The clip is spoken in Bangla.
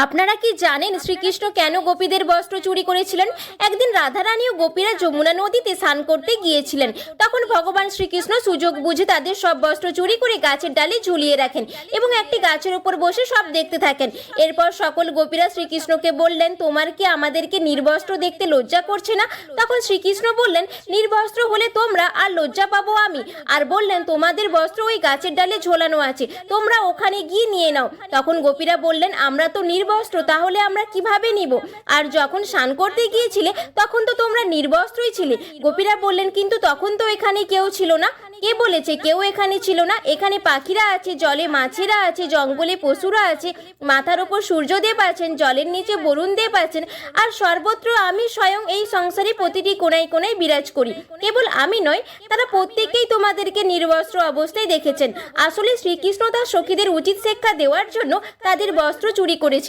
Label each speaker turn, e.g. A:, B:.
A: আপনারা কি জানেন শ্রীকৃষ্ণ কেন গোপীদের বস্ত্র চুরি করেছিলেন? একদিন রাধারানী ও গোপীরা যমুনা নদীতে স্নান করতে গিয়েছিলেন। তখন ভগবান শ্রীকৃষ্ণ সুযোগ বুঝে তাদের সব বস্ত্র চুরি করে গাছের ডালে ঝুলিয়ে রাখেন এবং একটি গাছের উপর বসে সব দেখতে থাকেন। এরপর সকল গোপীরা শ্রীকৃষ্ণকে বললেন, তোমার কি আমাদেরকে নির্বস্ত্র দেখতে লজ্জা করছে না? তখন শ্রীকৃষ্ণ বললেন, নির্বস্ত্র হলে তোমরা আর লজ্জা পাবো আমি? আর বললেন, তোমাদের বস্ত্র ওই গাছের ডালে ঝোলানো আছে, তোমরা ওখানে গিয়ে নিয়ে নাও। তখন গোপীরা বললেন, আমরা তো নির্বস্ত্র, তাহলে আমরা কিভাবে নিব? আর যখন স্নান করতে গিয়েছিলে তখন তো তোমরা নির্বস্ত্রই ছিলে। গোপীরা বললেন, কিন্তু তখন তো এখানে কেউ ছিল না। কে বলেছে কেউ এখানে ছিল না? এখানে পাখিরা আছে, জলে মাছেরা আছে, জঙ্গলে পশুরা আছে, মাথার ওপর সূর্যদেব আছেন, জলের নিচে বরুণদেব আছেন, আর সর্বত্র আমি স্বয়ং এই সংসারে প্রতিটি কোনায় কোনায় বিরাজ করি। কেবল আমি নয়, তারা প্রত্যেকেই তোমাদেরকে নির্বস্ত্র অবস্থায় দেখেছেন। আসলে শ্রীকৃষ্ণ তার সখীদের উচিত শিক্ষা দেওয়ার জন্য তাদের বস্ত্র চুরি করেছে।